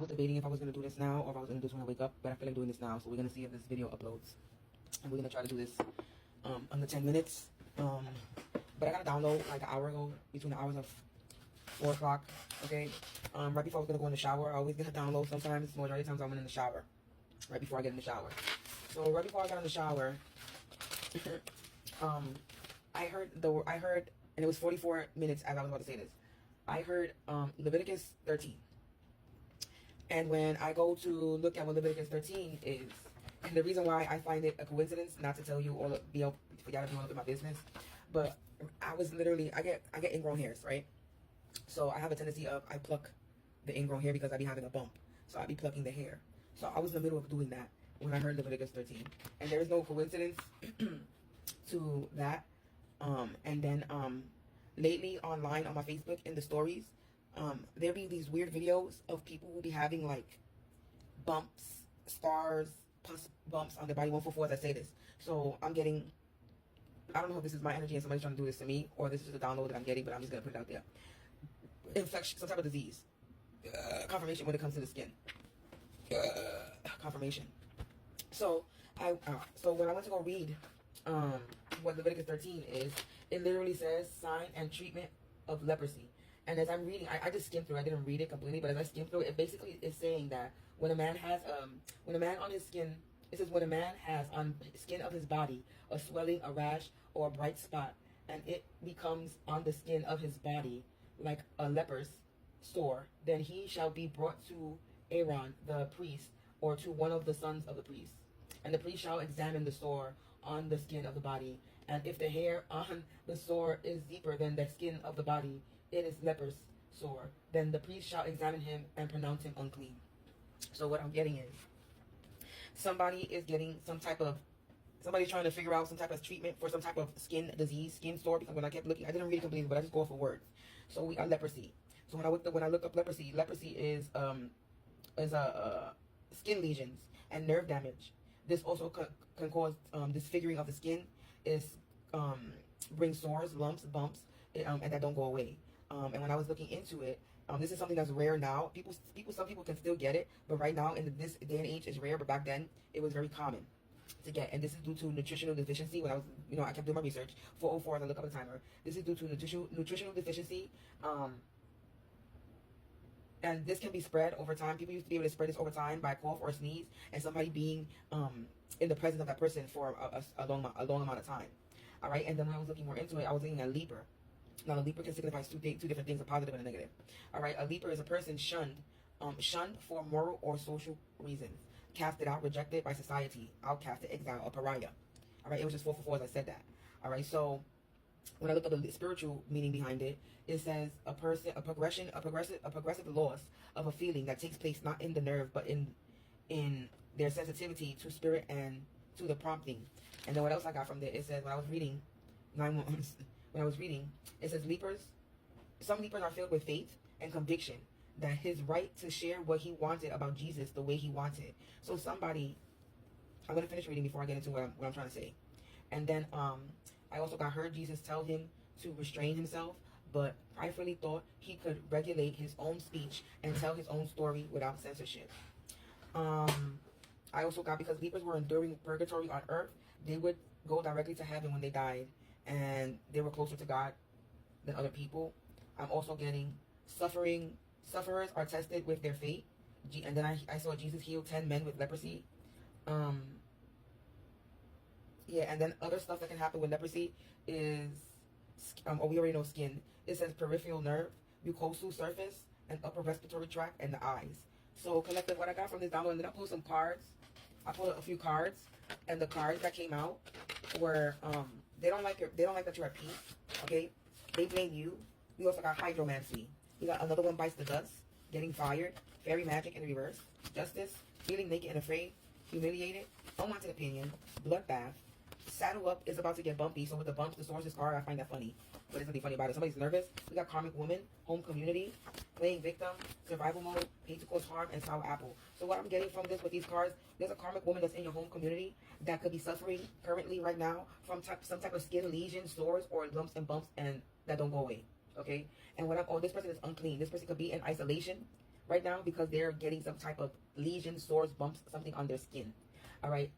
was debating if I was going to do this now or if I was going to do this when I wake up, but I feel like doing this now. So we're going to see if this video uploads. And we're going to try to do this under 10 minutes. But I got to download like an hour ago, between the hours of 4 o'clock, okay? Right before I was going to go in the shower. I always get to download sometimes. Majority of times I'm in the shower, right before I get in the shower. So right before I got in the shower, I heard, and it was 44 minutes as I was about to say this. I heard Leviticus 13. And when I go to look at what Leviticus 13 is, and the reason why I find it a coincidence, not to tell you all, for y'all to be all up in my business, but I was literally, I get ingrown hairs, right? So I have a tendency of, I pluck the ingrown hair because I be having a bump. So I be plucking the hair. So I was in the middle of doing that when I heard Leviticus 13. And there is no coincidence to that. And then lately online on my Facebook in the stories, there be these weird videos of people who be having like bumps, scars, bumps on their body. 144 as I say this. So I'm getting, I don't know if this is my energy and somebody's trying to do this to me, or this is just a download that I'm getting, but I'm just going to put it out there. Infection, some type of disease. Confirmation when it comes to the skin. Confirmation. So so when I went to go read what Leviticus 13 is, it literally says sign and treatment of leprosy. And as I'm reading, I just skimmed through. I didn't read it completely, but as I skimmed through, it basically is saying that when a man has when a man on his skin, it says when a man has on the skin of his body a swelling, a rash, or a bright spot, and it becomes on the skin of his body like a leper's sore, then he shall be brought to Aaron the priest, or to one of the sons of the priest. And the priest shall examine the sore on the skin of the body. And if the hair on the sore is deeper than the skin of the body, it is leper's sore. Then the priest shall examine him and pronounce him unclean. So what I'm getting is, somebody is getting some type of, somebody's trying to figure out some type of treatment for some type of skin disease, skin sore, because when I kept looking, I didn't read it completely, but I just go off of words. So we got leprosy. So when I look up leprosy, leprosy is skin lesions and nerve damage. This also can cause disfiguring of the skin. Is bring sores, lumps, bumps, and that don't go away. And when I was looking into it, this is something that's rare now. Some people can still get it, but right now in this day and age, it's rare. But back then, it was very common to get, and this is due to nutritional deficiency. When I was, I kept doing my research. 404 as I look up the timer. This is due to nutritional deficiency. And this can be spread over time. People used to be able to spread this over time by cough or sneeze, and somebody being in the presence of that person for a long amount of time. All right, and then when I was looking more into it, I was looking at leper. Now, a leper can signify two different things, a positive and a negative. All right, a leper is a person shunned for moral or social reasons, casted out, rejected by society, outcasted, exiled, a pariah. All right, it was just 444 as I said that. All right, so when I look at the spiritual meaning behind it, it says a progressive loss of a feeling that takes place not in the nerve, but in their sensitivity to spirit and to the prompting. And then what else I got from there? It says when I was reading it says some lepers are filled with faith and conviction that his right to share what he wanted about Jesus the way he wanted. So somebody, I'm gonna finish reading before I get into what I'm trying to say. And then I also heard Jesus tell him to restrain himself, but pridefully thought he could regulate his own speech and tell his own story without censorship. I also got, because lepers were enduring purgatory on earth, they would go directly to heaven when they died, and they were closer to God than other people. I'm also getting sufferers are tested with their fate. And then I saw Jesus heal 10 men with leprosy. Yeah, and then other stuff that can happen with leprosy is, we already know skin. It says peripheral nerve, mucosal surface, and upper respiratory tract, and the eyes. So collective, what I got from this download, and then I pulled some cards. I pulled a few cards, and the cards that came out were, they don't like that you're at peace, okay? They blame you. We also got hydromancy. We got another one, bites the dust, getting fired, fairy magic in reverse, justice, feeling naked and afraid, humiliated, unwanted opinion, bloodbath. Saddle up is about to get bumpy. So with the bumps, the source is car. I find that funny, but there's nothing funny about it. Somebody's nervous. We got karmic woman, home community, playing victim, survival mode, hate to cause harm, and sour apple. So what I'm getting from this with these cards, there's a karmic woman that's in your home community that could be suffering currently right now from some type of skin lesion, sores, or lumps and bumps, and that don't go away. Okay. And this person is unclean. This person could be in isolation right now because they're getting some type of lesion, sores, bumps, something on their skin. All right.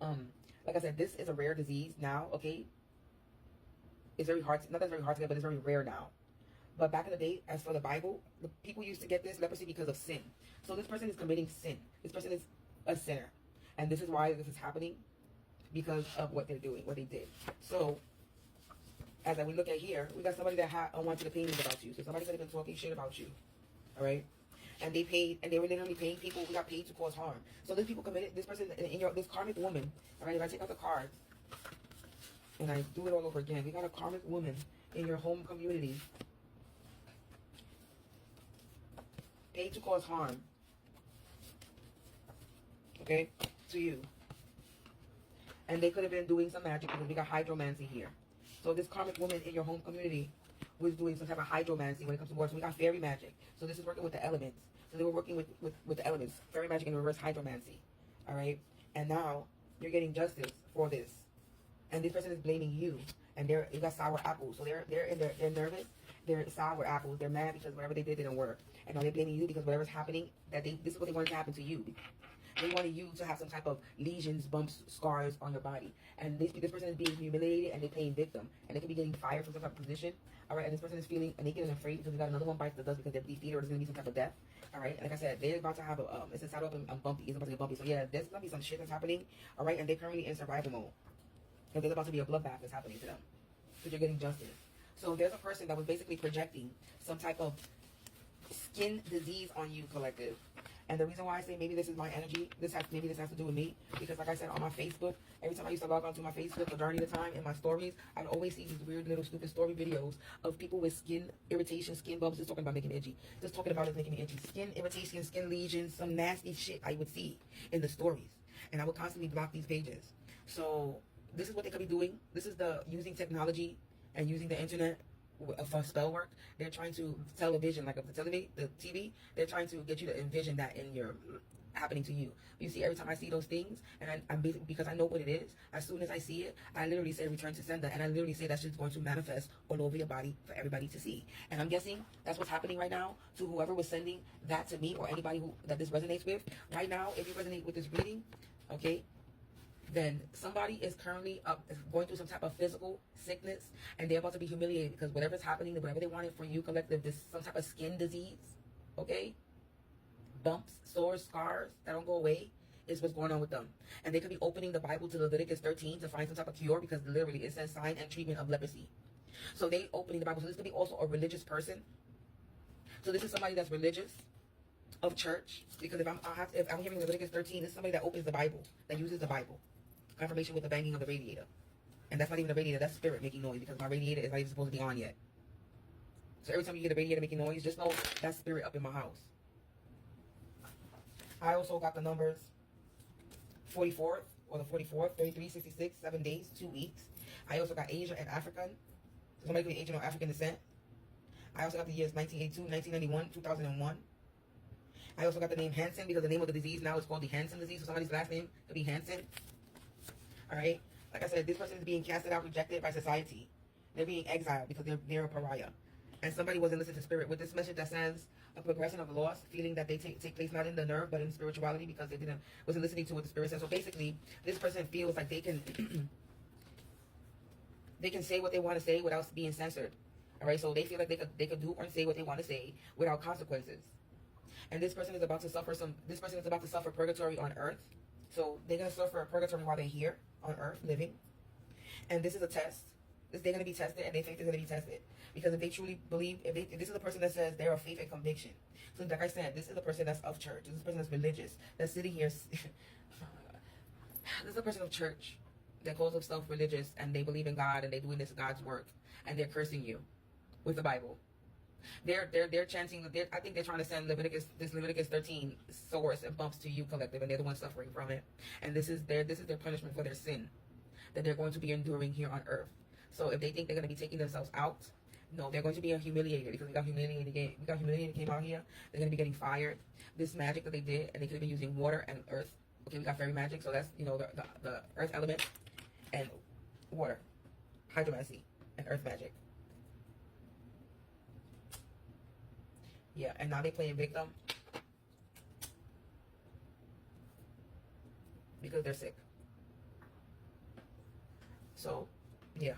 Like I said, this is a rare disease now. Okay. It's very hard. Not that it's very hard to get, but it's very rare now. But back in the day, as for the Bible, the people used to get this leprosy because of sin. So this person is committing sin. This person is a sinner. And this is why this is happening, because of what they're doing, what they did. So, as we look at here, we got somebody that wanted opinions about you. So somebody could have been talking shit about you. All right? And they were literally paying people who got paid to cause harm. So these people committed, this person, this karmic woman, all right, if I take out the cards, and I do it all over again, we got a karmic woman in your home community, paid to cause harm, okay, to you. And they could have been doing some magic because we got hydromancy here. So this karmic woman in your home community was doing some type of hydromancy when it comes to water. So we got fairy magic. So this is working with the elements. So they were working with the elements. Fairy magic and reverse hydromancy. All right? And now you're getting justice for this. And this person is blaming you. And you got sour apples. So they're nervous. They're sour apples. They're mad because whatever they did didn't work. And now they're blaming you because whatever's happening, this is what they wanted to happen to you. They wanted you to have some type of lesions, bumps, scars on your body. And this person is being humiliated and they're playing victim. And they could be getting fired from some type of position. All right, and this person is feeling naked and afraid because we got another one bites the dust because they're defeated or there's going to be some type of death. All right, and like I said, they're about to have it's a saddle up and bumpy. It's about to get bumpy. So yeah, there's going to be some shit that's happening. All right, and they're currently in survival mode. Because there's about to be a bloodbath that's happening to them. Because you're getting justice. So there's a person that was basically projecting some type of skin disease on you, collective. And the reason why I say maybe this is my energy, maybe this has to do with me, because like I said, on my Facebook, every time I used to log onto my Facebook, majority of the time in my stories, I'd always see these weird little stupid story videos of people with skin irritation, skin bumps, just talking about making me itchy. Just talking about it making me itchy. Skin irritation, skin lesions, some nasty shit I would see in the stories. And I would constantly block these pages. So this is what they could be doing. This is the using technology and using the internet for spell work. They're trying to television, like the TV, they're trying to get you to envision that in your happening to you. You see, every time I see those things, and I'm basically, because I know what it is, as soon as I see it, I literally say return to sender, and I literally say that's just going to manifest all over your body for everybody to see. And I'm guessing that's what's happening right now to whoever was sending that to me or anybody that this resonates with. Right now, if you resonate with this reading, okay, then somebody is currently going through some type of physical sickness, and they're about to be humiliated because whatever's happening, whatever they wanted for you, collective, this some type of skin disease, okay? Bumps, sores, scars that don't go away is what's going on with them. And they could be opening the Bible to Leviticus 13 to find some type of cure, because literally it says sign and treatment of leprosy. So they opening the Bible. So this could be also a religious person. So this is somebody that's religious, of church, because if I'm hearing Leviticus 13, this is somebody that opens the Bible, that uses the Bible. Confirmation with the banging of the radiator. And that's not even the radiator, that's spirit making noise, because my radiator is not even supposed to be on yet. So every time you hear the radiator making noise, just know that's spirit up in my house. I also got the numbers 44th, or the 44th, 33, 66, 7 days, 2 weeks. I also got Asia and African. So somebody could be Asian or African descent. I also got the years 1982, 1991, 2001. I also got the name Hansen, because the name of the disease now is called the Hansen disease. So somebody's last name could be Hansen. All right. Like I said, this person is being casted out, rejected by society. They're being exiled because they're a pariah. And somebody wasn't listening to spirit with this message that says a progression of loss, feeling that they take place not in the nerve but in spirituality, because they wasn't listening to what the spirit says. So basically, this person feels like they can they can say what they want to say without being censored. All right. So they feel like they could do or say what they want to say without consequences. And this person is about to suffer purgatory on earth. So they're going to suffer a purgatory while they're here on earth living. And this is a test. They're going to be tested, and they think they're going to be tested. Because if they truly believe, if this is a person that says they're of faith and conviction. So like I said, this is a person that's of church. This is a person that's religious, that's sitting here. This is a person of church that calls themselves religious, and they believe in God, and they're doing this God's work. And they're cursing you with the Bible. They're chanting. I think they're trying to send Leviticus 13 sores and bumps to you, collective, and they're the ones suffering from it. And this is their punishment for their sin that they're going to be enduring here on earth. So if they think they're going to be taking themselves out, no, they're going to be humiliated, because we got humiliated again. We got humiliated, came out here. They're going to be getting fired. This magic that they did, and they could have been using water and earth. Okay, we got fairy magic, so that's the earth element and water, hydromancy and earth magic. Yeah, and now they playing victim. because they're sick. So, yeah.